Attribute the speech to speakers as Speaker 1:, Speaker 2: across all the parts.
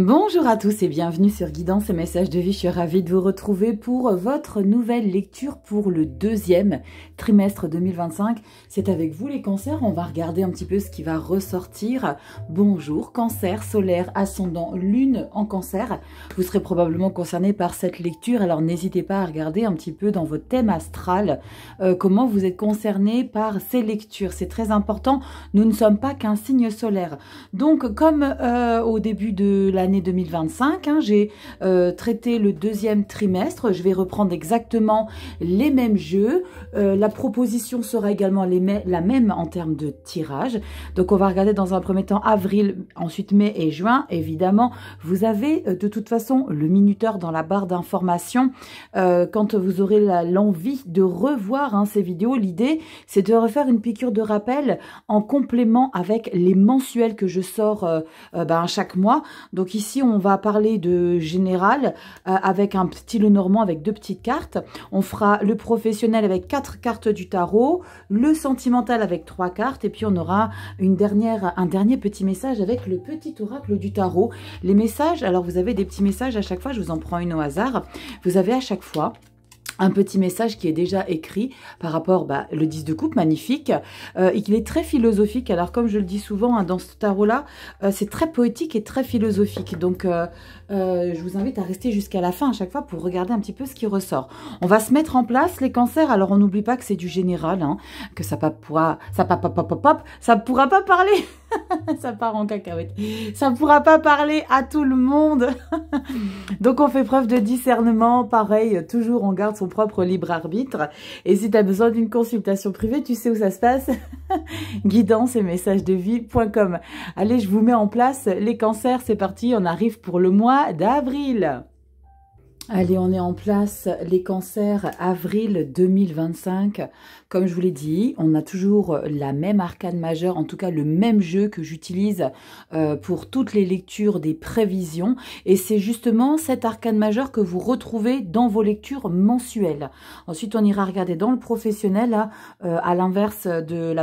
Speaker 1: Bonjour à tous et bienvenue sur Guidance et Messages de Vie. Je suis ravie de vous retrouver pour votre nouvelle lecture pour le deuxième trimestre 2025. C'est avec vous les cancers, on va regarder un petit peu ce qui va ressortir. Bonjour cancer, solaire, ascendant, lune en cancer. Vous serez probablement concerné par cette lecture, alors n'hésitez pas à regarder un petit peu dans votre thème astral comment vous êtes concerné par ces lectures. C'est très important, nous ne sommes pas qu'un signe solaire. Donc comme au début de l'année 2025, j'ai traité le deuxième trimestre, je vais reprendre exactement les mêmes jeux, la proposition sera également la même en termes de tirage, donc on va regarder dans un premier temps avril, ensuite mai et juin. Évidemment vous avez de toute façon le minuteur dans la barre d'information quand vous aurez l'envie de revoir ces vidéos. L'idée c'est de refaire une piqûre de rappel en complément avec les mensuels que je sors chaque mois. Donc ici, on va parler de général avec un petit Lenormand avec 2 petites cartes. On fera le professionnel avec 4 cartes du tarot, le sentimental avec 3 cartes et puis on aura un dernier petit message avec le petit oracle du tarot. Les messages, alors vous avez des petits messages à chaque fois, je vous en prends une au hasard. Vous avez à chaque fois un petit message qui est déjà écrit par rapport, le 10 de coupe, magnifique, et qu'il est très philosophique. Alors comme je le dis souvent dans ce tarot-là, c'est très poétique et très philosophique. Donc je vous invite à rester jusqu'à la fin à chaque fois pour regarder un petit peu ce qui ressort. On va se mettre en place les cancers. Alors on n'oublie pas que c'est du général, que ça pourra pas parler. Ça part en cacahuète. Ça ne pourra pas parler à tout le monde. Donc on fait preuve de discernement. Pareil, toujours on garde son propre libre arbitre. Et si tu as besoin d'une consultation privée, tu sais où ça se passe. Guidance et messages de vie.com. Allez, je vous mets en place les cancers. C'est parti, on arrive pour le mois d'avril. Allez, on est en place, les cancers, avril 2025. Comme je vous l'ai dit, on a toujours la même arcane majeure, en tout cas le même jeu que j'utilise pour toutes les lectures des prévisions. Et c'est justement cette arcane majeure que vous retrouvez dans vos lectures mensuelles. Ensuite, on ira regarder dans le professionnel, là, à l'inverse de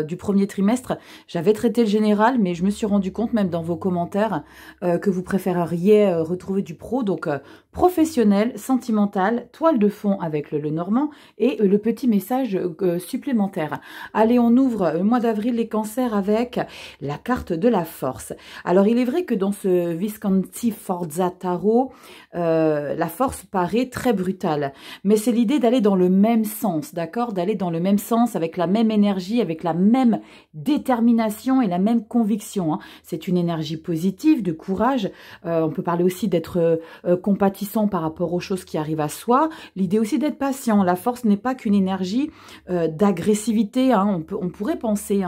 Speaker 1: du premier trimestre. J'avais traité le général, mais je me suis rendu compte, même dans vos commentaires, que vous préféreriez retrouver du pro. Donc, professionnel, sentimental, toile de fond avec le Lenormand et le petit message supplémentaire. Allez, on ouvre le mois d'avril les cancers avec la carte de la force. Alors, il est vrai que dans ce Visconti Forza Tarot, la force paraît très brutale. Mais c'est l'idée d'aller dans le même sens, d'accord? D'aller dans le même sens, avec la même énergie, avec la même détermination et la même conviction. C'est une énergie positive, de courage. On peut parler aussi d'être compatissant par rapport aux choses qui arrivent à soi. L'idée aussi d'être patient. La force n'est pas qu'une énergie d'agressivité. On pourrait penser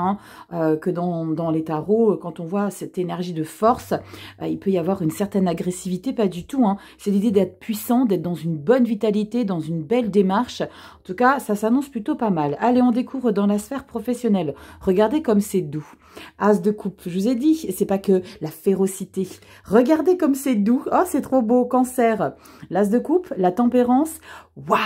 Speaker 1: que dans les tarots, quand on voit cette énergie de force, il peut y avoir une certaine agressivité. Pas du tout. C'est l'idée d'être puissant, d'être dans une bonne vitalité, dans une belle démarche. En tout cas, ça s'annonce plutôt pas mal. Allez, on découvre dans la sphère professionnelle. Regardez comme c'est doux. As de coupe, je vous ai dit, c'est pas que la férocité. Regardez comme c'est doux. Oh, c'est trop beau, cancer. L'as de coupe, la tempérance. Waouh!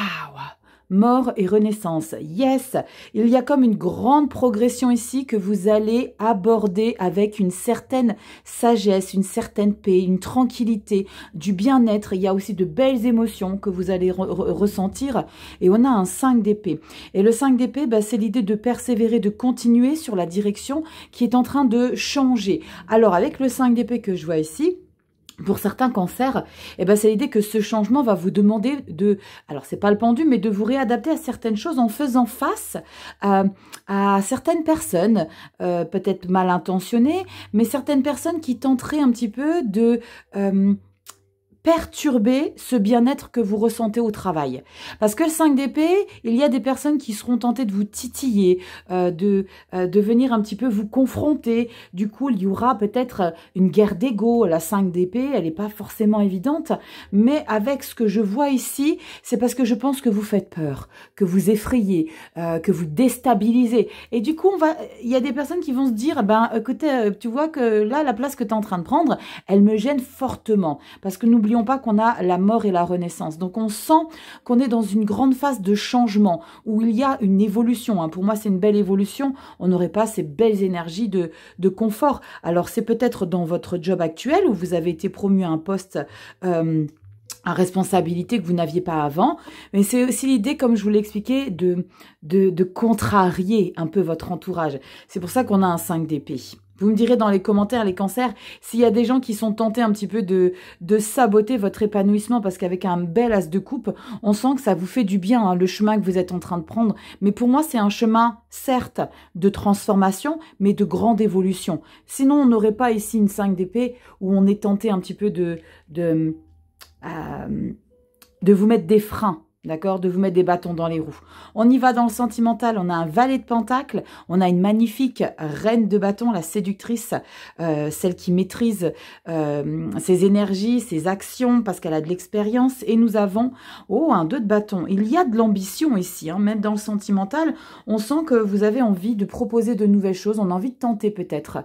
Speaker 1: Mort et renaissance, yes, il y a comme une grande progression ici que vous allez aborder avec une certaine sagesse, une certaine paix, une tranquillité, du bien-être. Il y a aussi de belles émotions que vous allez ressentir et on a un 5 d'épée. Et le 5 d'épée, c'est l'idée de persévérer, de continuer sur la direction qui est en train de changer. Alors avec le 5 d'épée que je vois ici, pour certains cancers, c'est l'idée que ce changement va vous demander alors c'est pas le pendu, mais de vous réadapter à certaines choses en faisant face à certaines personnes, peut-être mal intentionnées, mais certaines personnes qui tenteraient un petit peu de perturber ce bien-être que vous ressentez au travail. Parce que le 5 d'épée, il y a des personnes qui seront tentées de vous titiller, de venir un petit peu vous confronter. Du coup, il y aura peut-être une guerre d'ego. La 5 d'épée, elle n'est pas forcément évidente, mais avec ce que je vois ici, c'est parce que je pense que vous faites peur, que vous effrayez, que vous déstabilisez. Et du coup, il y a des personnes qui vont se dire, écoutez, tu vois que là, la place que tu es en train de prendre, elle me gêne fortement. Parce que n'oublions n'oublions pas qu'on a la mort et la renaissance. Donc on sent qu'on est dans une grande phase de changement, où il y a une évolution. Hein. Pour moi, c'est une belle évolution. On n'aurait pas ces belles énergies de confort. Alors c'est peut-être dans votre job actuel, où vous avez été promu à un poste à responsabilité que vous n'aviez pas avant, mais c'est aussi l'idée, comme je vous l'ai expliqué, de contrarier un peu votre entourage. C'est pour ça qu'on a un 5 d'épée. Vous me direz dans les commentaires, les cancers, s'il y a des gens qui sont tentés un petit peu de saboter votre épanouissement, parce qu'avec un bel as de coupe, on sent que ça vous fait du bien, hein, le chemin que vous êtes en train de prendre. Mais pour moi, c'est un chemin, certes, de transformation, mais de grande évolution. Sinon, on n'aurait pas ici une 5 d'épée où on est tenté un petit peu de vous mettre des freins, d'accord, de vous mettre des bâtons dans les roues. On y va dans le sentimental, on a un valet de pentacle, on a une magnifique reine de bâton, la séductrice, celle qui maîtrise ses énergies, ses actions, parce qu'elle a de l'expérience, et nous avons, un 2 de bâton. Il y a de l'ambition ici, hein, même dans le sentimental, on sent que vous avez envie de proposer de nouvelles choses, on a envie de tenter peut-être,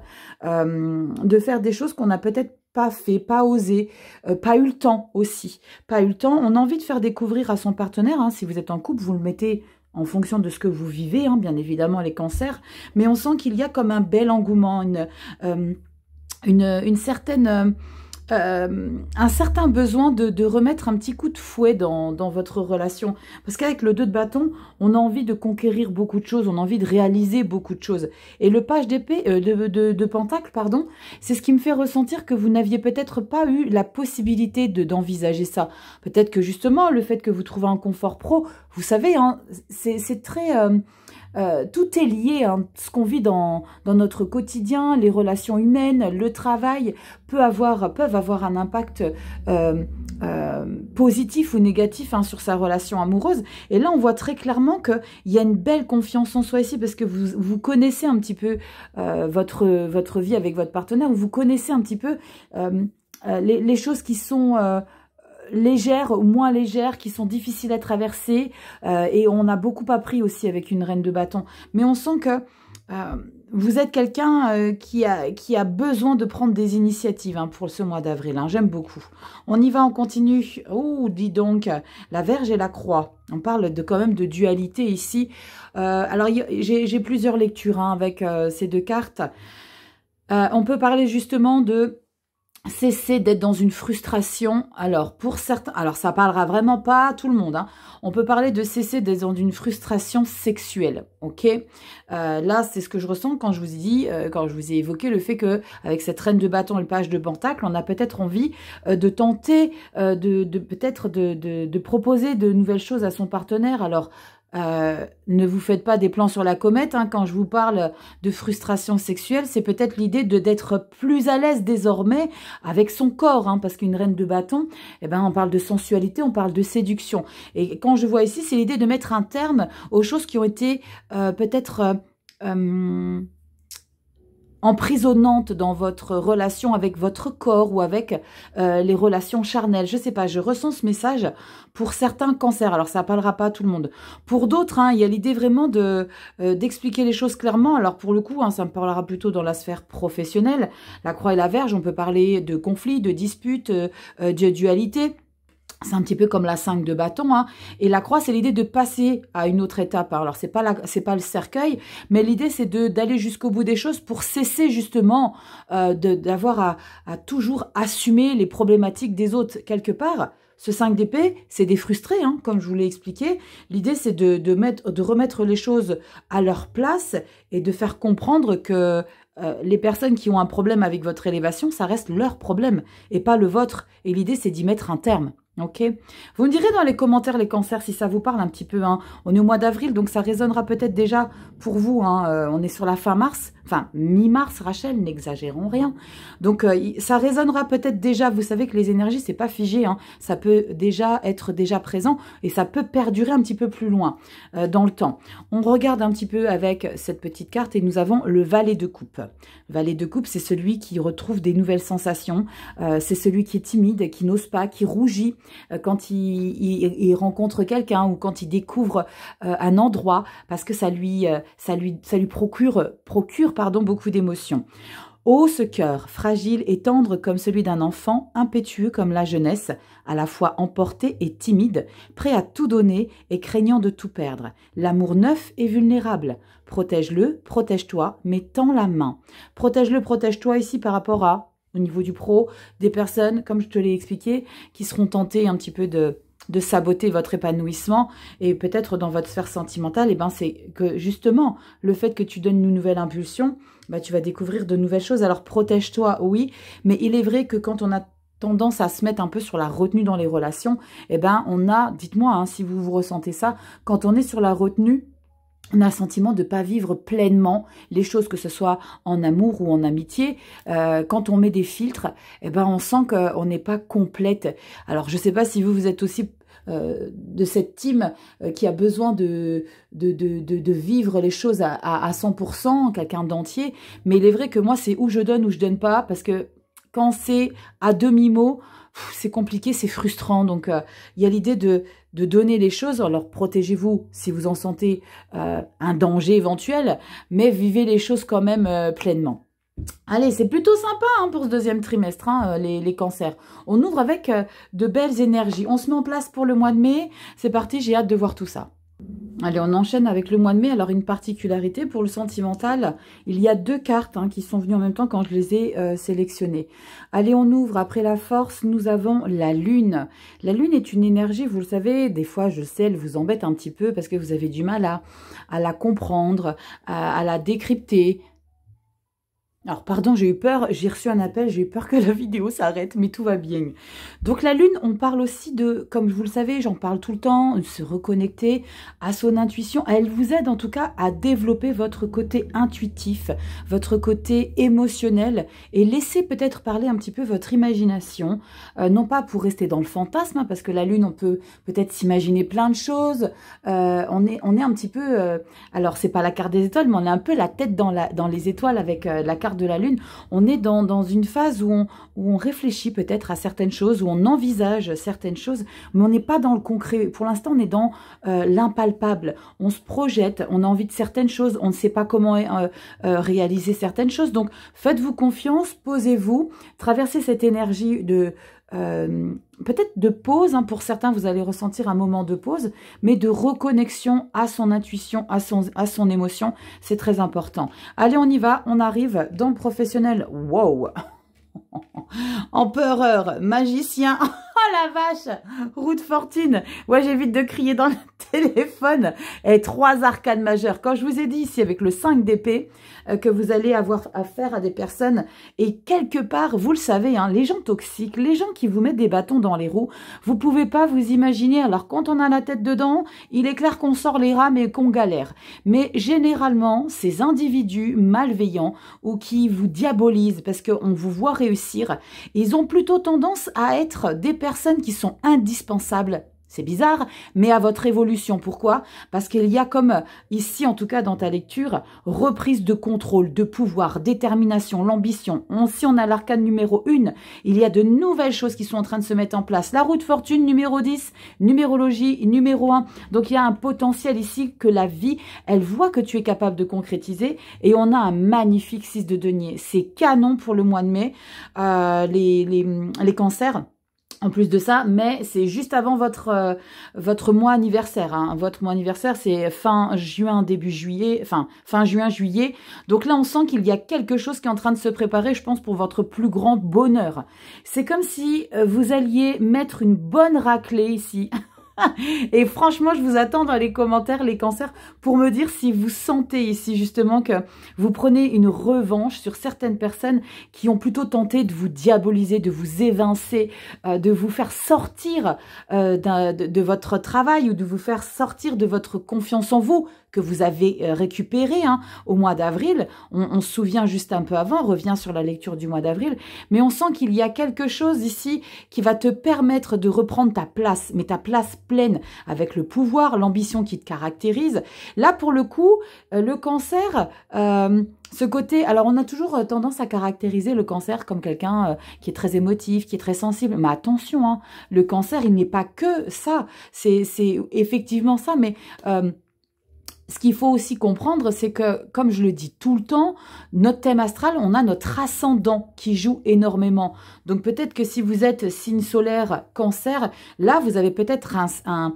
Speaker 1: de faire des choses qu'on a peut-être pas fait, pas osé, pas eu le temps aussi. Pas eu le temps. On a envie de faire découvrir à son partenaire, hein, si vous êtes en couple, vous le mettez en fonction de ce que vous vivez, hein, bien évidemment les cancers, mais on sent qu'il y a comme un bel engouement, une certaine... un certain besoin de remettre un petit coup de fouet dans votre relation. Parce qu'avec le 2 de bâton, on a envie de conquérir beaucoup de choses, on a envie de réaliser beaucoup de choses. Et le page d'épée, de pentacle, pardon, c'est ce qui me fait ressentir que vous n'aviez peut-être pas eu la possibilité d'envisager ça. Peut-être que justement, le fait que vous trouvez un confort pro, vous savez, hein, c'est très... tout est lié, hein, ce qu'on vit dans notre quotidien, les relations humaines, le travail peuvent avoir un impact positif ou négatif, hein, sur sa relation amoureuse. Et là, on voit très clairement qu'il y a une belle confiance en soi ici, parce que vous connaissez un petit peu votre vie avec votre partenaire, vous connaissez un petit peu les choses qui sont... légères ou moins légères, qui sont difficiles à traverser, et on a beaucoup appris aussi avec une reine de bâton. Mais on sent que vous êtes quelqu'un qui a besoin de prendre des initiatives, hein, pour ce mois d'avril, hein. J'aime beaucoup. On y va, on continue. Oh, dis donc, la Vierge et la Croix. On parle quand même de dualité ici. Alors, j'ai plusieurs lectures, hein, avec ces 2 cartes. On peut parler justement de... cesser d'être dans une frustration. Alors, pour certains, alors ça parlera vraiment pas à tout le monde, hein. On peut parler de cesser d'être dans une frustration sexuelle, ok. Là, c'est ce que je ressens quand je vous ai dit, quand je vous ai évoqué le fait que avec cette reine de bâton et le page de pentacle, on a peut-être envie de tenter, peut-être de proposer de nouvelles choses à son partenaire. Alors, ne vous faites pas des plans sur la comète, hein. Quand je vous parle de frustration sexuelle, c'est peut-être l'idée d'être plus à l'aise désormais avec son corps, hein, parce qu'une reine de bâton, eh ben, on parle de sensualité, on parle de séduction. Et quand je vois ici, c'est l'idée de mettre un terme aux choses qui ont été peut-être... emprisonnante dans votre relation avec votre corps ou avec les relations charnelles. Je sais pas, je ressens ce message pour certains cancers. Alors, ça parlera pas à tout le monde. Pour d'autres, hein, il y a l'idée vraiment d'expliquer les choses clairement. Alors, pour le coup, hein, ça me parlera plutôt dans la sphère professionnelle. La Croix et la Vierge, on peut parler de conflits, de disputes, de dualité. C'est un petit peu comme la 5 de bâton, hein. Et la croix, c'est l'idée de passer à une autre étape, hein. Alors, c'est pas le cercueil, mais l'idée, c'est d'aller jusqu'au bout des choses pour cesser justement d'avoir à toujours assumer les problématiques des autres quelque part. Ce 5 d'épée, c'est des frustrés, hein, comme je vous l'ai expliqué. L'idée, c'est de remettre les choses à leur place et de faire comprendre que les personnes qui ont un problème avec votre élévation, ça reste leur problème et pas le vôtre. Et l'idée, c'est d'y mettre un terme. Ok, vous me direz dans les commentaires les cancers si ça vous parle un petit peu, hein. On est au mois d'avril, donc ça résonnera peut-être déjà pour vous, hein. On est sur la fin mars, enfin mi-mars, Rachel, n'exagérons rien. Donc ça résonnera peut-être déjà, vous savez que les énergies, c'est pas figé, hein. Ça peut déjà être présent et ça peut perdurer un petit peu plus loin dans le temps. On regarde un petit peu avec cette petite carte et nous avons le valet de coupe. Valet de coupe, c'est celui qui retrouve des nouvelles sensations, c'est celui qui est timide, qui n'ose pas, qui rougit quand il rencontre quelqu'un ou quand il découvre un endroit, parce que ça lui procure beaucoup d'émotions. Ô ce cœur, fragile et tendre comme celui d'un enfant, impétueux comme la jeunesse, à la fois emporté et timide, prêt à tout donner et craignant de tout perdre. L'amour neuf et vulnérable. Protège-le, protège-toi, mais tends la main. Protège-le, protège-toi ici par rapport à, au niveau du pro, des personnes, comme je te l'ai expliqué, qui seront tentées un petit peu de saboter votre épanouissement et peut-être dans votre sphère sentimentale, et ben c'est que justement, le fait que tu donnes une nouvelle impulsion, bah, tu vas découvrir de nouvelles choses. Alors protège-toi, oui, mais il est vrai que quand on a tendance à se mettre un peu sur la retenue dans les relations, eh ben on a, dites-moi hein, si vous ressentez ça, quand on est sur la retenue, on a le sentiment de ne pas vivre pleinement les choses, que ce soit en amour ou en amitié. Quand on met des filtres, eh ben on sent qu'on n'est pas complète. Alors, je ne sais pas si vous êtes aussi de cette team qui a besoin de vivre les choses à 100%, quelqu'un d'entier. Mais il est vrai que moi, c'est où je donne pas, parce que quand c'est à demi-mot, c'est compliqué, c'est frustrant. Donc, il y a l'idée de donner les choses. Alors, protégez-vous si vous en sentez un danger éventuel, mais vivez les choses quand même pleinement. Allez, c'est plutôt sympa hein, pour ce deuxième trimestre, hein, les cancers. On ouvre avec de belles énergies. On se met en place pour le mois de mai. C'est parti, j'ai hâte de voir tout ça. Allez, on enchaîne avec le mois de mai. Alors, une particularité pour le sentimental, il y a 2 cartes hein, qui sont venues en même temps quand je les ai sélectionnées. Allez, on ouvre. Après la force, nous avons la lune. La lune est une énergie, vous le savez, des fois, je sais, elle vous embête un petit peu parce que vous avez du mal à la comprendre, à la décrypter. Alors, pardon, j'ai eu peur, j'ai reçu un appel, j'ai eu peur que la vidéo s'arrête, mais tout va bien. Donc, la lune, on parle aussi de, comme vous le savez, j'en parle tout le temps, de se reconnecter à son intuition. Elle vous aide en tout cas à développer votre côté intuitif, votre côté émotionnel et laisser peut-être parler un petit peu votre imagination. Non pas pour rester dans le fantasme, hein, parce que la lune, on peut peut-être s'imaginer plein de choses. On est un petit peu, alors c'est pas la carte des étoiles, mais on est un peu la tête dans les étoiles avec la carte de la lune. On est dans une phase où on réfléchit peut-être à certaines choses, où on envisage certaines choses, mais on n'est pas dans le concret. Pour l'instant, on est dans l'impalpable. On se projette, on a envie de certaines choses, on ne sait pas comment réaliser certaines choses. Donc, faites-vous confiance, posez-vous, traversez cette énergie de peut-être de pause, hein, pour certains vous allez ressentir un moment de pause, mais de reconnexion à son intuition, à son émotion, c'est très important. Allez, on y va, on arrive dans le professionnel. Wow. Empereur, magicien, oh la vache, roue de fortune. Ouais, j'évite de crier dans le téléphone. Et 3 arcanes majeures. Quand je vous ai dit ici avec le 5 d'épée que vous allez avoir affaire à des personnes et quelque part, vous le savez, hein, les gens toxiques, les gens qui vous mettent des bâtons dans les roues, vous pouvez pas vous imaginer. Alors quand on a la tête dedans, il est clair qu'on sort les rames et qu'on galère. Mais généralement, ces individus malveillants ou qui vous diabolisent parce qu'on vous voit réussir, ils ont plutôt tendance à être des personnes qui sont indispensables. C'est bizarre, mais à votre évolution. Pourquoi? Parce qu'il y a comme, ici en tout cas dans ta lecture, reprise de contrôle, de pouvoir, détermination, l'ambition. Si on a l'arcane numéro 1, il y a de nouvelles choses qui sont en train de se mettre en place. La roue de fortune numéro 10, numérologie numéro 1. Donc il y a un potentiel ici que la vie, elle voit que tu es capable de concrétiser. Et on a un magnifique 6 de denier. C'est canon pour le mois de mai. Les cancers. En plus de ça, mais c'est juste avant votre mois anniversaire. Hein. Votre mois anniversaire, c'est fin juin, début juillet, enfin fin juin, juillet. Donc là, on sent qu'il y a quelque chose qui est en train de se préparer, je pense, pour votre plus grand bonheur. C'est comme si vous alliez mettre une bonne raclée ici. Et franchement, je vous attends dans les commentaires, les cancers, pour me dire si vous sentez ici justement que vous prenez une revanche sur certaines personnes qui ont plutôt tenté de vous diaboliser, de vous évincer, de vous faire sortir de votre travail ou de vous faire sortir de votre confiance en vous que vous avez récupéré hein, au mois d'avril. On se souvient juste un peu avant, on revient sur la lecture du mois d'avril, mais on sent qu'il y a quelque chose ici qui va te permettre de reprendre ta place, mais ta place pleine, avec le pouvoir, l'ambition qui te caractérise. Là, pour le coup, le cancer, ce côté, alors on a toujours tendance à caractériser le cancer comme quelqu'un qui est très émotif, qui est très sensible, mais attention, hein, le cancer, il n'est pas que ça, c'est effectivement ça, mais ce qu'il faut aussi comprendre, c'est que, comme je le dis tout le temps, notre thème astral, on a notre ascendant qui joue énormément. Donc peut-être que si vous êtes signe solaire Cancer, là, vous avez peut-être un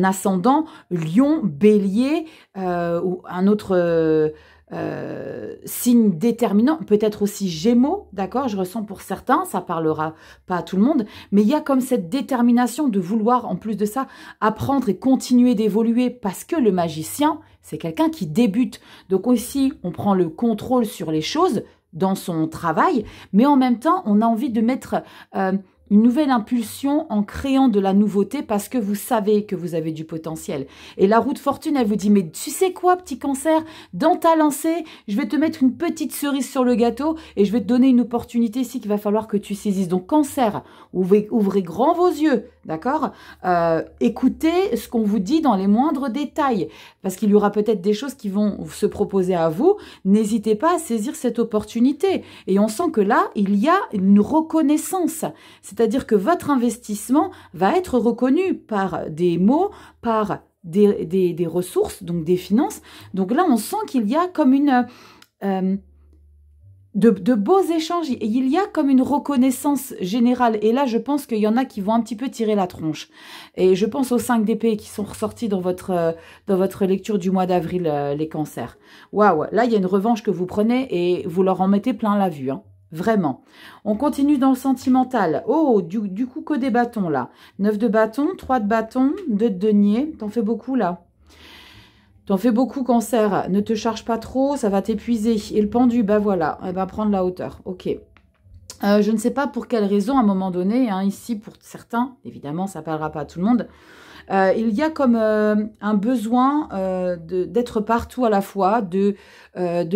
Speaker 1: ascendant Lion, Bélier ou un autre signe déterminant, peut-être aussi Gémeaux, d'accord, je ressens pour certains, ça parlera pas à tout le monde, mais il y a comme cette détermination de vouloir, en plus de ça, apprendre et continuer d'évoluer, parce que le magicien, c'est quelqu'un qui débute, donc aussi, on prend le contrôle sur les choses dans son travail, mais en même temps, on a envie de mettre une nouvelle impulsion en créant de la nouveauté parce que vous savez que vous avez du potentiel. Et la roue de fortune, elle vous dit, mais tu sais quoi, petit Cancer, dans ta lancée, je vais te mettre une petite cerise sur le gâteau et je vais te donner une opportunité ici qu'il va falloir que tu saisisses. Donc Cancer, ouvrez grand vos yeux, d'accord, écoutez ce qu'on vous dit dans les moindres détails, parce qu'il y aura peut-être des choses qui vont se proposer à vous. N'hésitez pas à saisir cette opportunité. Et on sent que là, il y a une reconnaissance. C'est-à-dire que votre investissement va être reconnu par des mots, par des ressources, donc des finances. Donc là, on sent qu'il y a comme une... de beaux échanges, et il y a comme une reconnaissance générale. Et là, je pense qu'il y en a qui vont un petit peu tirer la tronche. Et je pense aux 5 d'épée qui sont ressortis dans votre lecture du mois d'avril, les Cancers. Waouh, là, il y a une revanche que vous prenez et vous leur en mettez plein la vue, hein. Vraiment. On continue dans le sentimental. Oh, du coup, que des bâtons, là. 9 de bâtons, 3 de bâtons, 2 de denier. T'en fais beaucoup, là. T'en fais beaucoup, Cancer. Ne te charge pas trop, ça va t'épuiser. Et le pendu, bah voilà, elle va prendre la hauteur. Ok. Je ne sais pas pour quelle raison, à un moment donné, hein, ici, pour certains, évidemment, ça ne parlera pas à tout le monde, il y a comme un besoin d'être partout à la fois, de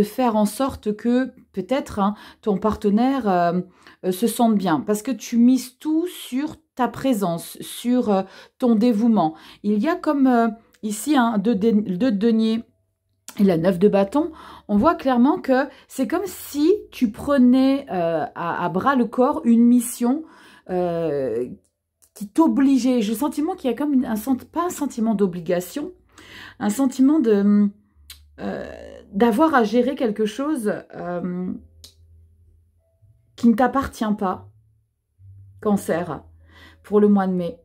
Speaker 1: faire en sorte que peut-être hein, ton partenaire se sente bien. Parce que tu mises tout sur ta présence, sur ton dévouement. Il y a comme ici un 2 de denier et la 9 de bâton. On voit clairement que c'est comme si tu prenais à bras le corps une mission qui t'obligeait. J'ai le sentiment qu'il y a comme pas un sentiment d'obligation, un sentiment d'avoir à gérer quelque chose qui ne t'appartient pas, Cancer, pour le mois de mai.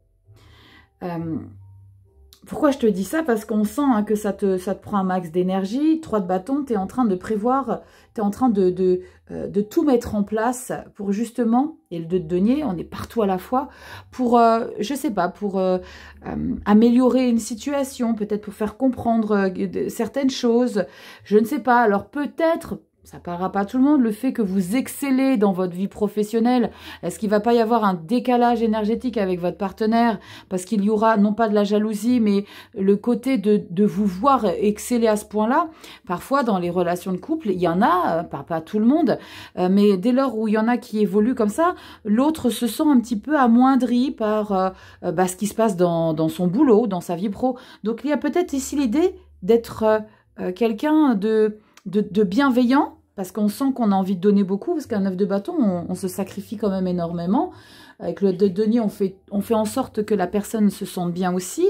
Speaker 1: Pourquoi je te dis ça? Parce qu'on sent hein, que ça te prend un max d'énergie. 3 de bâton, tu es en train de prévoir, tu es en train de tout mettre en place pour justement, et le 2 de denier, on est partout à la fois, pour, je sais pas, pour améliorer une situation, peut-être pour faire comprendre certaines choses, je ne sais pas. Alors peut-être... ça parlera pas à tout le monde, le fait que vous excellez dans votre vie professionnelle, est-ce qu'il va pas y avoir un décalage énergétique avec votre partenaire? Parce qu'il y aura, non pas de la jalousie, mais le côté de vous voir exceller à ce point-là. Parfois, dans les relations de couple, il y en a, pas tout le monde, mais dès lors où il y en a qui évoluent comme ça, l'autre se sent un petit peu amoindri par ce qui se passe dans son boulot, dans sa vie pro. Donc, il y a peut-être ici l'idée d'être quelqu'un de bienveillant, parce qu'on sent qu'on a envie de donner beaucoup, parce qu'un 9 de bâton, on se sacrifie quand même énormément. Avec le 2 de denier, on fait en sorte que la personne se sente bien aussi,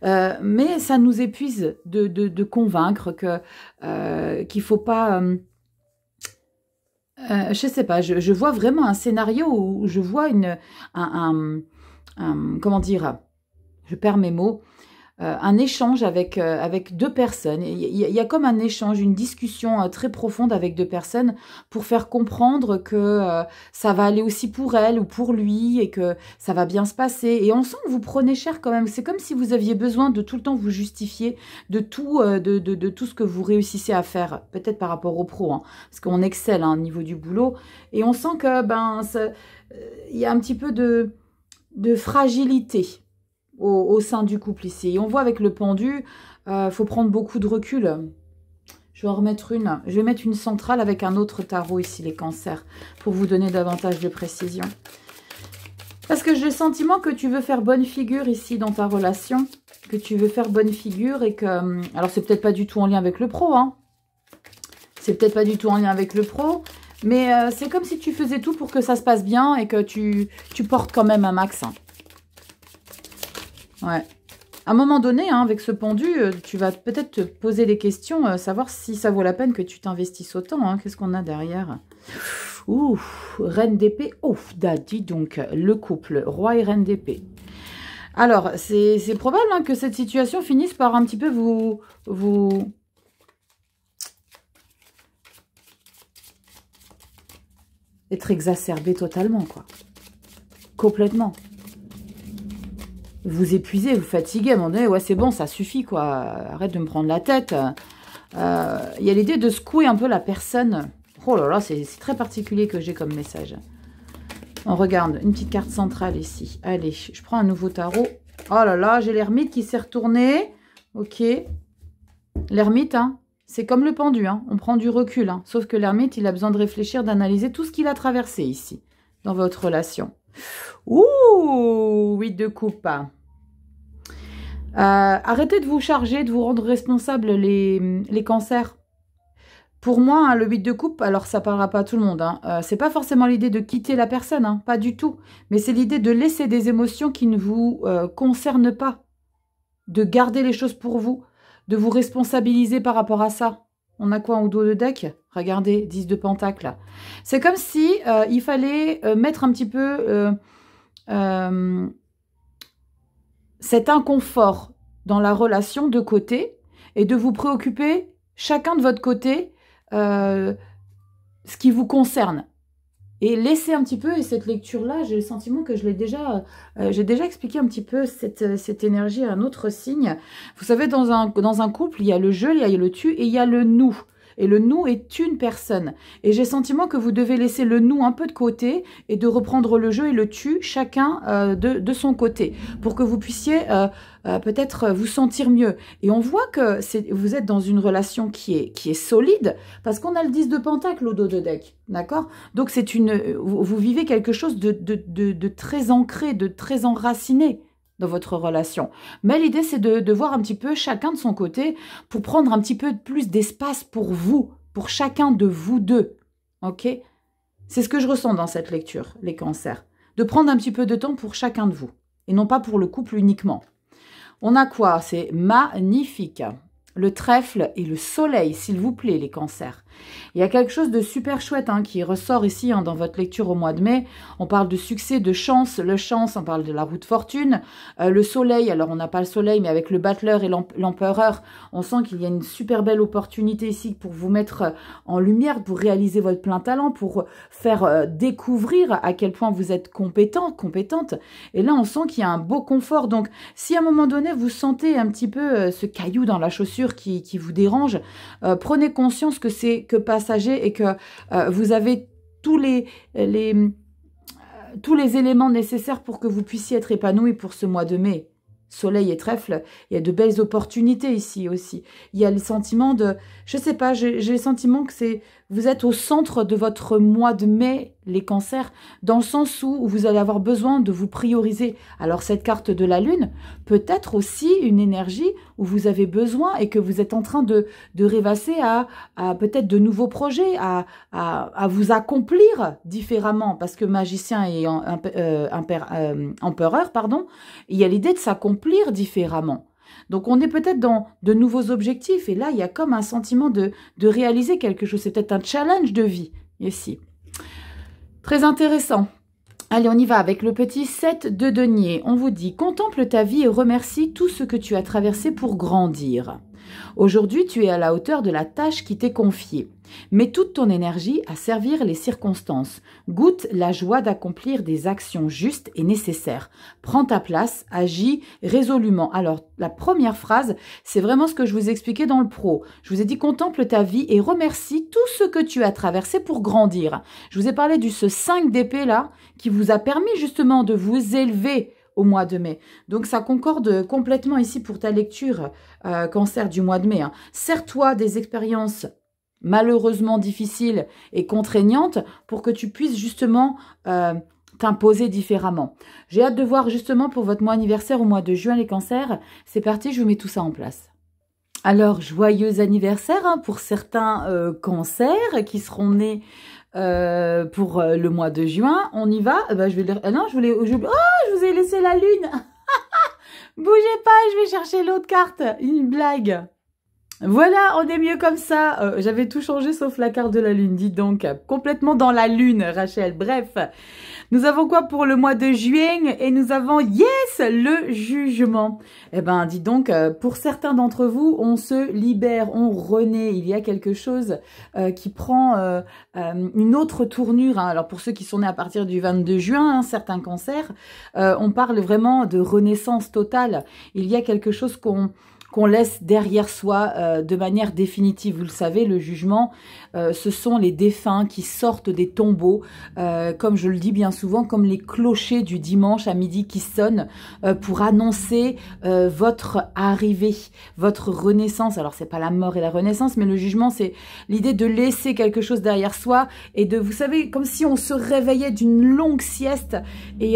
Speaker 1: mais ça nous épuise de convaincre qu'il faut pas... je sais pas, je vois vraiment un scénario où je vois comment dire, je perds mes mots, un échange avec deux personnes. Il y a comme un échange, une discussion très profonde avec deux personnes pour faire comprendre que ça va aller aussi pour elle ou pour lui et que ça va bien se passer. Et on sent que vous prenez cher quand même. C'est comme si vous aviez besoin de tout le temps vous justifier de tout, de tout ce que vous réussissez à faire, peut-être par rapport au pro, hein, parce qu'on excelle hein, au niveau du boulot. Et on sent que il y a un petit peu de fragilité au sein du couple ici. Et on voit avec le pendu, faut prendre beaucoup de recul. Je vais en remettre une. Je vais mettre une centrale avec un autre tarot ici, les cancers, pour vous donner davantage de précision. Parce que j'ai le sentiment que tu veux faire bonne figure ici dans ta relation, que tu veux faire bonne figure et que... Alors, c'est peut-être pas du tout en lien avec le pro, hein. C'est peut-être pas du tout en lien avec le pro, mais c'est comme si tu faisais tout pour que ça se passe bien et que tu portes quand même un max, hein. Ouais. À un moment donné, hein, avec ce pendu, tu vas peut-être te poser des questions, savoir si ça vaut la peine que tu t'investisses autant. Hein. Qu'est-ce qu'on a derrière? Ouh, reine d'épée. Ouf, dis donc, le couple, roi et reine d'épée. Alors, c'est probable hein, que cette situation finisse par un petit peu vous être exacerbé totalement, quoi. Complètement. Vous épuisez, vous fatiguez, à un moment donné, ouais, c'est bon, ça suffit, quoi. Arrête de me prendre la tête. Il y a l'idée de secouer un peu la personne. Oh là là, c'est très particulier que j'ai comme message. On regarde, une petite carte centrale ici. Allez, je prends un nouveau tarot. Oh là là, j'ai l'ermite qui s'est retourné. Ok. L'ermite, hein, c'est comme le pendu, hein, on prend du recul. Hein, sauf que l'ermite, il a besoin de réfléchir, d'analyser tout ce qu'il a traversé ici, dans votre relation. Ouh, 8 de coupe. Arrêtez de vous charger, de vous rendre responsable les cancers. Pour moi, hein, le 8 de coupe, alors ça parlera pas à tout le monde, hein, c'est pas forcément l'idée de quitter la personne, hein, pas du tout. Mais c'est l'idée de laisser des émotions qui ne vous concernent pas. De garder les choses pour vous. De vous responsabiliser par rapport à ça. On a quoi au dos de deck? Regardez, 10 de pentacle. C'est comme si il fallait mettre un petit peu cet inconfort dans la relation de côté et de vous préoccuper chacun de votre côté ce qui vous concerne. Et laisser un petit peu, et cette lecture-là, j'ai le sentiment que j'ai déjà expliqué un petit peu cette énergie à un autre signe. Vous savez, dans un couple, il y a le je, il y a le tu et il y a le nous. Et le nous est une personne. Et j'ai le sentiment que vous devez laisser le nous un peu de côté et de reprendre le je et le tu, chacun de son côté, pour que vous puissiez peut-être vous sentir mieux. Et on voit que vous êtes dans une relation qui est solide, parce qu'on a le 10 de pentacle au dos de deck, d'accord? Donc vous vivez quelque chose de très ancré, de très enraciné dans votre relation. Mais l'idée, c'est de voir un petit peu chacun de son côté pour prendre un petit peu plus d'espace pour vous, pour chacun de vous deux. Ok? C'est ce que je ressens dans cette lecture, les cancers. De prendre un petit peu de temps pour chacun de vous, et non pas pour le couple uniquement. On a quoi? C'est magnifique. Le trèfle et le soleil, s'il vous plaît, les cancers. Il y a quelque chose de super chouette hein, qui ressort ici hein, dans votre lecture au mois de mai. On parle de succès, de chance. Le chance, on parle de la roue de fortune. Le soleil, alors on n'a pas le soleil, mais avec le battleur et l'empereur, on sent qu'il y a une super belle opportunité ici pour vous mettre en lumière, pour réaliser votre plein talent, pour faire découvrir à quel point vous êtes compétent, compétente. Et là, on sent qu'il y a un beau confort. Donc, si à un moment donné, vous sentez un petit peu ce caillou dans la chaussure qui vous dérange, prenez conscience que c'est que passager et que vous avez tous les éléments nécessaires pour que vous puissiez être épanoui pour ce mois de mai. Soleil et trèfle, il y a de belles opportunités ici aussi. Il y a le sentiment de... Je sais pas, j'ai le sentiment que vous êtes au centre de votre mois de mai, les cancers, dans le sens où vous allez avoir besoin de vous prioriser. Alors cette carte de la lune peut être aussi une énergie où vous avez besoin et que vous êtes en train de rêvasser à peut-être de nouveaux projets, à vous accomplir différemment. Parce que magicien et empereur, pardon, il y a l'idée de s'accomplir différemment. Donc, on est peut-être dans de nouveaux objectifs. Et là, il y a comme un sentiment de réaliser quelque chose. C'est peut-être un challenge de vie ici. Très intéressant. Allez, on y va avec le petit 7 de denier. On vous dit, contemple ta vie et remercie tout ce que tu as traversé pour grandir. Aujourd'hui, tu es à la hauteur de la tâche qui t'est confiée. Mets toute ton énergie à servir les circonstances. Goûte la joie d'accomplir des actions justes et nécessaires. Prends ta place, agis résolument. Alors, la première phrase, c'est vraiment ce que je vous expliquais dans le pro. Je vous ai dit, contemple ta vie et remercie tout ce que tu as traversé pour grandir. Je vous ai parlé de ce 5 d'épée là, qui vous a permis justement de vous élever au mois de mai. Donc, ça concorde complètement ici pour ta lecture cancer du mois de mai. Hein. Sers-toi des expériences malheureusement difficiles et contraignantes pour que tu puisses justement t'imposer différemment. J'ai hâte de voir justement pour votre mois anniversaire au mois de juin les cancers. C'est parti, je vous mets tout ça en place. Alors, joyeux anniversaire hein, pour certains cancers qui seront nés pour le mois de juin. On y va. Je vais non, je vous ai laissé la lune. Bougez pas, je vais chercher l'autre carte. Une blague. Voilà, on est mieux comme ça. J'avais tout changé sauf la carte de la lune, dites donc. Complètement dans la lune, Rachel. Bref, nous avons quoi pour le mois de juillet? Et nous avons, yes, le jugement. Eh ben, dites donc, pour certains d'entre vous, on se libère, on renaît. Il y a quelque chose qui prend une autre tournure. Hein. Alors, pour ceux qui sont nés à partir du 22 juin, hein, certains cancers, on parle vraiment de renaissance totale. Il y a quelque chose qu'on laisse derrière soi de manière définitive. Vous le savez, le jugement, ce sont les défunts qui sortent des tombeaux, comme je le dis bien souvent, comme les clochers du dimanche à midi qui sonnent pour annoncer votre arrivée, votre renaissance. Alors, c'est pas la mort et la renaissance, mais le jugement, c'est l'idée de laisser quelque chose derrière soi et de, vous savez, comme si on se réveillait d'une longue sieste et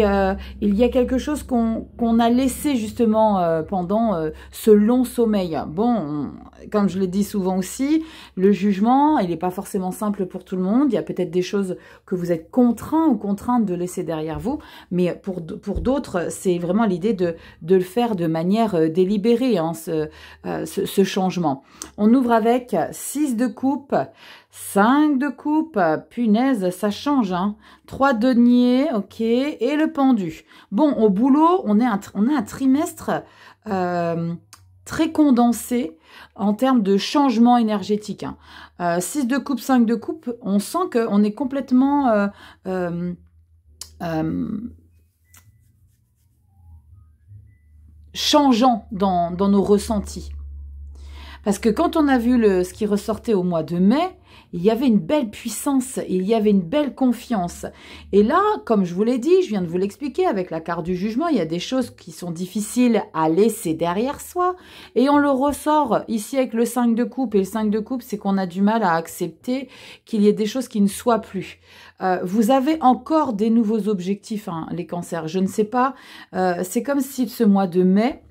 Speaker 1: il y a quelque chose qu'on a laissé justement pendant ce long sommeil. Bon, comme je l'ai dit souvent aussi, le jugement, il n'est pas forcément simple pour tout le monde. Il y a peut-être des choses que vous êtes contraint ou contrainte de laisser derrière vous, mais pour d'autres, c'est vraiment l'idée de le faire de manière délibérée, hein, ce changement. On ouvre avec 6 de coupe, 5 de coupe, punaise, ça change, hein. 3 de denier, ok, et le pendu. Bon, au boulot, on a un trimestre très condensé en termes de changement énergétique. Hein. 6 de coupe, 5 de coupe, on sent qu'on est complètement changeant dans nos ressentis. Parce que quand on a vu ce qui ressortait au mois de mai, il y avait une belle puissance, il y avait une belle confiance. Et là, comme je vous l'ai dit, je viens de vous l'expliquer avec la carte du jugement, il y a des choses qui sont difficiles à laisser derrière soi. Et on le ressort ici avec le 5 de coupe. Et le 5 de coupe, c'est qu'on a du mal à accepter qu'il y ait des choses qui ne soient plus. Vous avez encore des nouveaux objectifs, hein, les cancers. Je ne sais pas, c'est comme si ce mois de mai...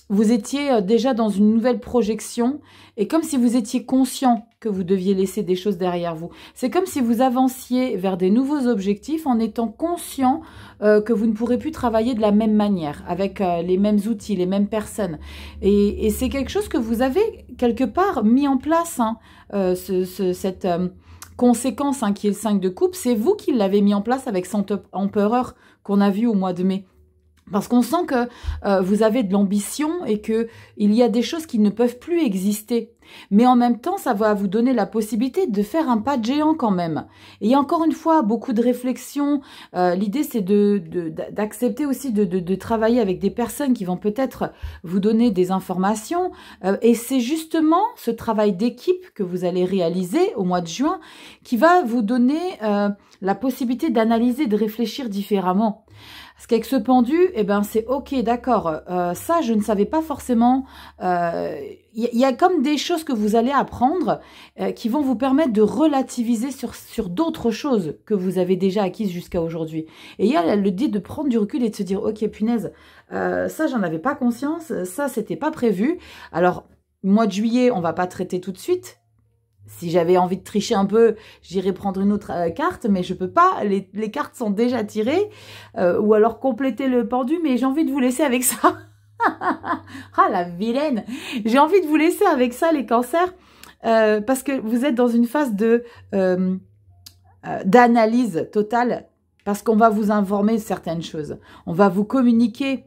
Speaker 1: vous étiez déjà dans une nouvelle projection et comme si vous étiez conscient que vous deviez laisser des choses derrière vous. C'est comme si vous avanciez vers des nouveaux objectifs en étant conscient que vous ne pourrez plus travailler de la même manière, avec les mêmes outils, les mêmes personnes. Et c'est quelque chose que vous avez quelque part mis en place, hein, cette conséquence, hein, qui est le 5 de coupe. C'est vous qui l'avez mis en place avec cet empereur qu'on a vu au mois de mai. Parce qu'on sent que vous avez de l'ambition et qu'il y a des choses qui ne peuvent plus exister. Mais en même temps, ça va vous donner la possibilité de faire un pas de géant quand même. Et encore une fois, beaucoup de réflexion. L'idée, c'est d'accepter aussi de travailler avec des personnes qui vont peut-être vous donner des informations. Et c'est justement ce travail d'équipe que vous allez réaliser au mois de juin qui va vous donner la possibilité d'analyser, de réfléchir différemment. Parce qu'avec ce pendu, eh ben c'est ok, d'accord. Ça, je ne savais pas forcément. Il y a comme des choses que vous allez apprendre qui vont vous permettre de relativiser sur d'autres choses que vous avez déjà acquises jusqu'à aujourd'hui. Et il y a l'idée de prendre du recul et de se dire, ok, punaise, ça, j'en avais pas conscience, ça, c'était pas prévu. Alors, mois de juillet, on va pas traiter tout de suite. Si j'avais envie de tricher un peu, j'irais prendre une autre carte, mais je peux pas, les cartes sont déjà tirées, ou alors compléter le pendu, mais j'ai envie de vous laisser avec ça. Ah, la vilaine! J'ai envie de vous laisser avec ça, les cancers, parce que vous êtes dans une phase d'analyse totale, parce qu'on va vous informer de certaines choses. On va vous communiquer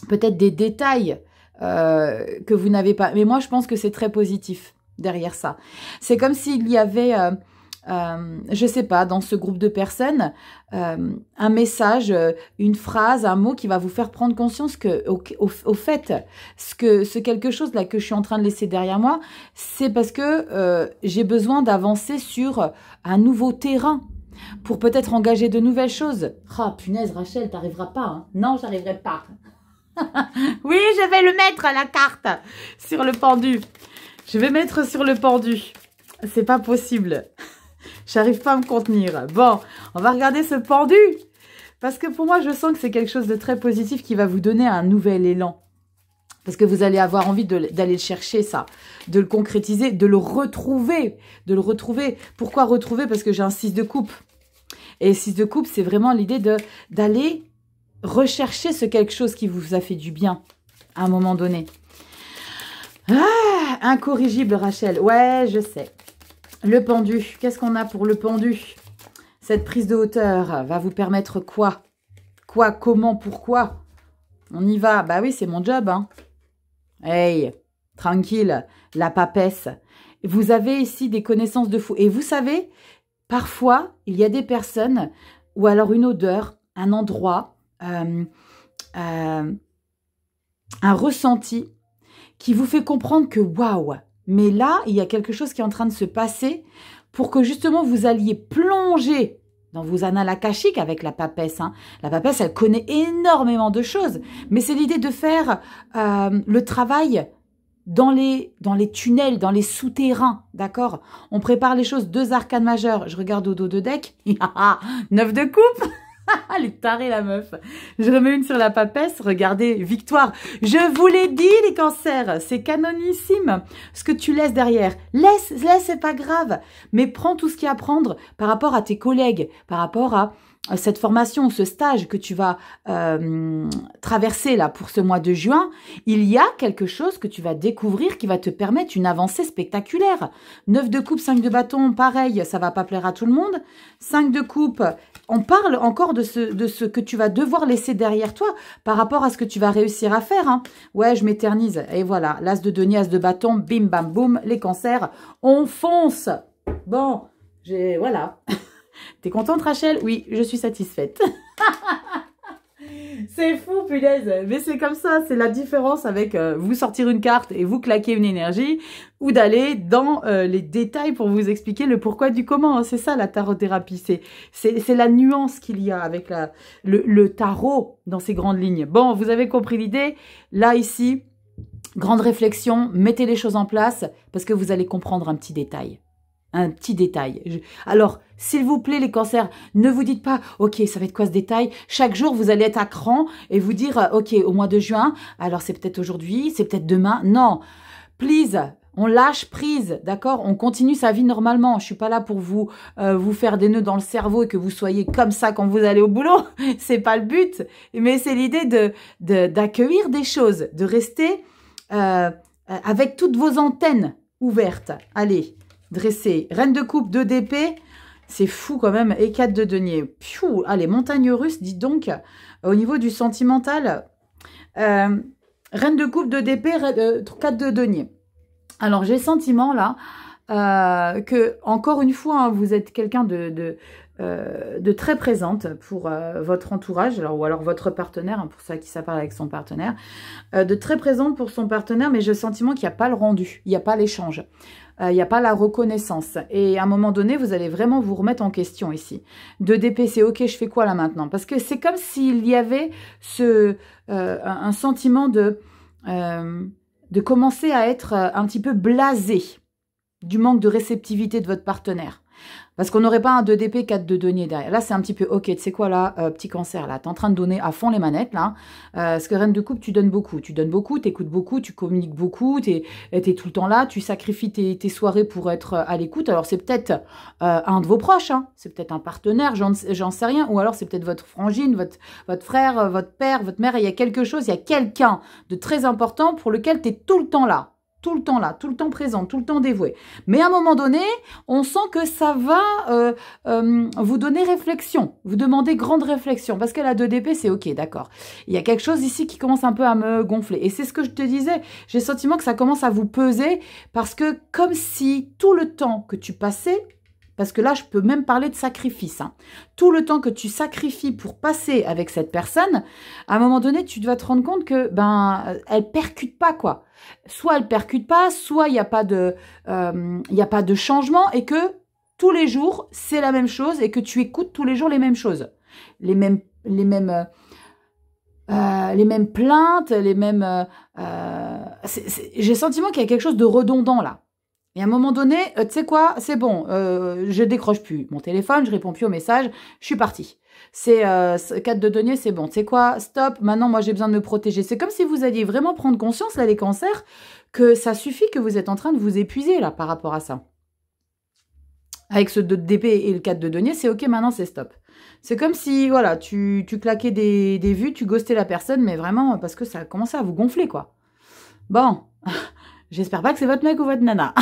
Speaker 1: peut-être des détails que vous n'avez pas. Mais moi, je pense que c'est très positif. Derrière ça. C'est comme s'il y avait, je sais pas, dans ce groupe de personnes, un message, une phrase, un mot qui va vous faire prendre conscience que, au fait, ce quelque chose là que je suis en train de laisser derrière moi, c'est parce que j'ai besoin d'avancer sur un nouveau terrain pour peut-être engager de nouvelles choses. Ah, punaise, Rachel, t'arriveras pas, hein. Non, j'arriverai pas. Oui, je vais le mettre à la carte sur le pendu. Je vais mettre sur le pendu. C'est pas possible. J'arrive pas à me contenir. Bon, on va regarder ce pendu. Parce que pour moi, je sens que c'est quelque chose de très positif qui va vous donner un nouvel élan. Parce que vous allez avoir envie d'aller le chercher, ça. De le concrétiser, de le retrouver. De le retrouver. Pourquoi retrouver? Parce que j'ai un 6 de coupe. Et 6 de coupe, c'est vraiment l'idée d'aller recherchez ce quelque chose qui vous a fait du bien à un moment donné. Ah, incorrigible, Rachel. Ouais, je sais. Le pendu. Qu'est-ce qu'on a pour le pendu? Cette prise de hauteur va vous permettre quoi? Quoi, comment, pourquoi? On y va. Bah oui, c'est mon job, hein. Hey, tranquille, la papesse. Vous avez ici des connaissances de fou. Et vous savez, parfois, il y a des personnes, ou alors une odeur, un endroit, un ressenti qui vous fait comprendre que waouh, mais là, il y a quelque chose qui est en train de se passer pour que justement vous alliez plonger dans vos annales akashiques avec la papesse. Hein. La papesse, elle connaît énormément de choses, mais c'est l'idée de faire le travail dans les tunnels, dans les souterrains, d'accord? On prépare les choses, 2 arcanes majeures. Je regarde au dos de deck. 9 de coupe. Elle est tarée, la meuf. Je remets une sur la papesse. Regardez, victoire. Je vous l'ai dit, les cancers. C'est canonissime. Ce que tu laisses derrière. Laisse, c'est pas grave. Mais prends tout ce qu'il y a à prendre par rapport à tes collègues, par rapport à cette formation, ce stage que tu vas traverser là pour ce mois de juin. Il y a quelque chose que tu vas découvrir qui va te permettre une avancée spectaculaire. 9 de coupe, 5 de bâton, pareil, ça va pas plaire à tout le monde. 5 de coupe, on parle encore de ce que tu vas devoir laisser derrière toi par rapport à ce que tu vas réussir à faire. Hein. Ouais, je m'éternise. Et voilà, l'as de denier, as de bâton, bim, bam, boum, les cancers, on fonce. Bon, voilà. T'es contente, Rachel? Oui, je suis satisfaite. C'est fou, punaise. Mais c'est comme ça, c'est la différence avec vous sortir une carte et vous claquer une énergie ou d'aller dans les détails pour vous expliquer le pourquoi du comment. C'est ça, la tarothérapie. C'est la nuance qu'il y a avec le tarot dans ses grandes lignes. Bon, vous avez compris l'idée. Là, ici, grande réflexion, mettez les choses en place parce que vous allez comprendre un petit détail. Un petit détail. Alors, s'il vous plaît, les cancers, ne vous dites pas, ok, ça va être quoi ce détail? Chaque jour, vous allez être à cran et vous dire, ok, au mois de juin, alors c'est peut-être aujourd'hui, c'est peut-être demain. Non, please, on lâche prise, d'accord? On continue sa vie normalement. Je suis pas là pour vous faire des nœuds dans le cerveau et que vous soyez comme ça quand vous allez au boulot. C'est pas le but. Mais c'est l'idée d'accueillir des choses, de rester avec toutes vos antennes ouvertes. Allez. Dressé. Reine de coupe, 2 d'épée. C'est fou quand même. Et 4 de denier. Piou. Allez, montagne russe, dites donc. Au niveau du sentimental. Reine de coupe, 2 d'épée, 4 de denier. Alors, j'ai le sentiment là que, encore une fois, hein, vous êtes quelqu'un de très présente pour votre entourage, ou alors votre partenaire, hein, pour ça qui ça parle avec son partenaire, de très présente pour son partenaire, mais j'ai le sentiment qu'il n'y a pas le rendu, il n'y a pas l'échange. Il n'y a pas la reconnaissance. Et à un moment donné, vous allez vraiment vous remettre en question ici. 2 d'épée, c'est ok, je fais quoi là maintenant? Parce que c'est comme s'il y avait un sentiment de commencer à être un petit peu blasé du manque de réceptivité de votre partenaire. Parce qu'on n'aurait pas un 2 d'épée, 4 de denier derrière. Là, c'est un petit peu, ok, tu sais quoi là, petit cancer, là, t'es en train de donner à fond les manettes, là. Parce que reine de coupe, tu donnes beaucoup, t'écoutes beaucoup, tu communiques beaucoup, t'es tout le temps là, tu sacrifies tes soirées pour être à l'écoute. Alors, c'est peut-être un de vos proches, hein. C'est peut-être un partenaire, j'en sais rien. Ou alors, c'est peut-être votre frangine, votre frère, votre père, votre mère. Il y a quelque chose, il y a quelqu'un de très important pour lequel tu es tout le temps là. Tout le temps là, tout le temps présent, tout le temps dévoué. Mais à un moment donné, on sent que ça va vous donner réflexion, vous demander grande réflexion, parce que la 2 d'épée, c'est ok, d'accord. Il y a quelque chose ici qui commence un peu à me gonfler. Et c'est ce que je te disais, j'ai le sentiment que ça commence à vous peser, parce que comme si tout le temps que tu passais, parce que là, je peux même parler de sacrifice, hein, tout le temps que tu sacrifies pour passer avec cette personne, à un moment donné, tu dois te rendre compte que elle percute pas, quoi. Soit elle percute pas, soit il n'y a pas de changement et que tous les jours, c'est la même chose et que tu écoutes tous les jours les mêmes choses. Les mêmes plaintes, les mêmes... j'ai le sentiment qu'il y a quelque chose de redondant là. Et à un moment donné, tu sais quoi, c'est bon, je décroche plus mon téléphone, je réponds plus aux messages, je suis partie. C'est 4 de denier, c'est bon. Tu sais quoi, stop, maintenant moi j'ai besoin de me protéger. C'est comme si vous alliez vraiment prendre conscience, là les cancers, que ça suffit, que vous êtes en train de vous épuiser là par rapport à ça. Avec ce 2 d'épée et le 4 de denier, c'est ok, maintenant c'est stop. C'est comme si, voilà, tu claquais des vues, tu ghostais la personne, mais vraiment parce que ça a commencé à vous gonfler, quoi. Bon, j'espère pas que c'est votre mec ou votre nana.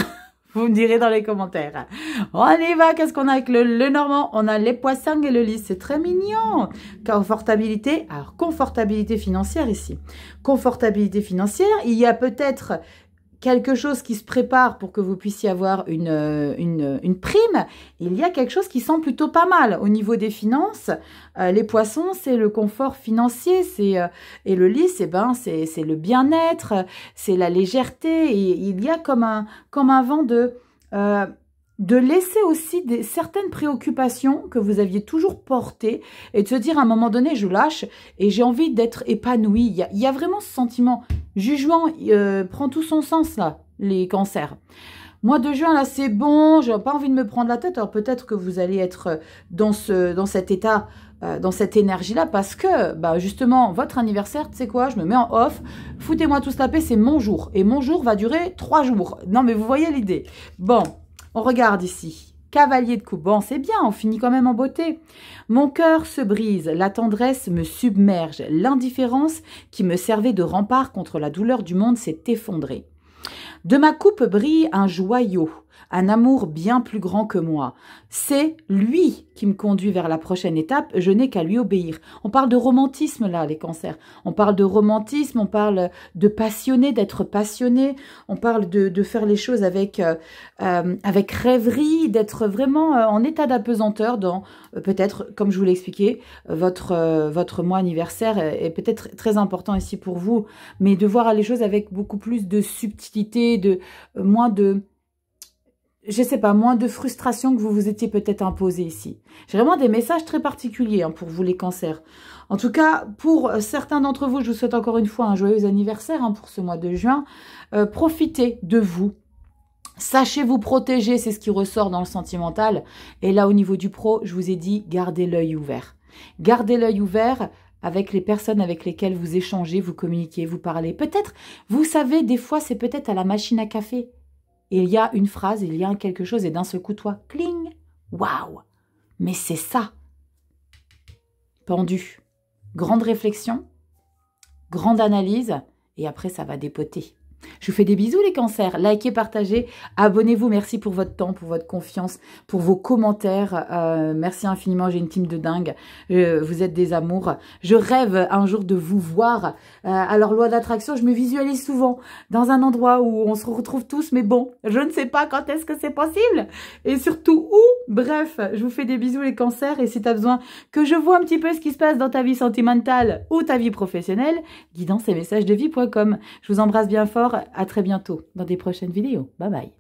Speaker 1: Vous me direz dans les commentaires. On y va, qu'est-ce qu'on a avec le normand? On a les poissons et le lys, c'est très mignon. Confortabilité, alors confortabilité financière ici. Confortabilité financière, il y a peut-être quelque chose qui se prépare pour que vous puissiez avoir une prime. Il y a quelque chose qui sent plutôt pas mal au niveau des finances. Les poissons, c'est le confort financier, et le lys, c'est le bien-être, c'est la légèreté. Et il y a comme un vent de laisser aussi certaines préoccupations que vous aviez toujours portées et de se dire à un moment donné, je lâche et j'ai envie d'être épanouie. Il y a vraiment ce sentiment. Jugement prend tout son sens là, les cancers. Mois de juin, là, c'est bon, j'ai pas envie de me prendre la tête. Alors peut-être que vous allez être dans cet état, dans cette énergie-là, parce que, bah, justement, votre anniversaire, tu sais quoi, je me mets en off, foutez-moi tous la paix, c'est mon jour. Et mon jour va durer 3 jours. Non, mais vous voyez l'idée. Bon. On regarde ici. Cavalier de coupe. Bon, c'est bien, on finit quand même en beauté. Mon cœur se brise, la tendresse me submerge. L'indifférence qui me servait de rempart contre la douleur du monde s'est effondrée. De ma coupe brille un joyau, un amour bien plus grand que moi. C'est lui qui me conduit vers la prochaine étape, je n'ai qu'à lui obéir. On parle de romantisme là, les cancers. On parle de romantisme, on parle de passionné, d'être passionné. On parle de faire les choses avec rêverie, d'être vraiment en état d'apesanteur dans, peut-être, comme je vous l'ai expliqué, votre mois anniversaire est peut-être très important ici pour vous, mais de voir les choses avec beaucoup plus de subtilité, moins de... je sais pas, moins de frustration que vous vous étiez peut-être imposé ici. J'ai vraiment des messages très particuliers pour vous les cancers. En tout cas, pour certains d'entre vous, je vous souhaite encore une fois un joyeux anniversaire pour ce mois de juin. Profitez de vous. Sachez vous protéger, c'est ce qui ressort dans le sentimental. Et là, au niveau du pro, je vous ai dit, gardez l'œil ouvert. Gardez l'œil ouvert avec les personnes avec lesquelles vous échangez, vous communiquez, vous parlez. Peut-être, vous savez, des fois, c'est peut-être à la machine à café. Et il y a une phrase, il y a quelque chose, et d'un seul coup, toi, cling, waouh, mais c'est ça. Pendu. Grande réflexion, grande analyse, et après, ça va dépoter. Je vous fais des bisous les cancers, likez, partagez, abonnez-vous, merci pour votre temps, pour votre confiance, pour vos commentaires, merci infiniment, j'ai une team de dingue, vous êtes des amours, je rêve un jour de vous voir, alors loi d'attraction, je me visualise souvent dans un endroit où on se retrouve tous, mais bon, je ne sais pas quand est-ce que c'est possible, et surtout où, bref, je vous fais des bisous les cancers, et si tu as besoin que je vois un petit peu ce qui se passe dans ta vie sentimentale ou ta vie professionnelle, guidance et messages de vie.com. Je vous embrasse bien fort. À très bientôt dans des prochaines vidéos. Bye bye.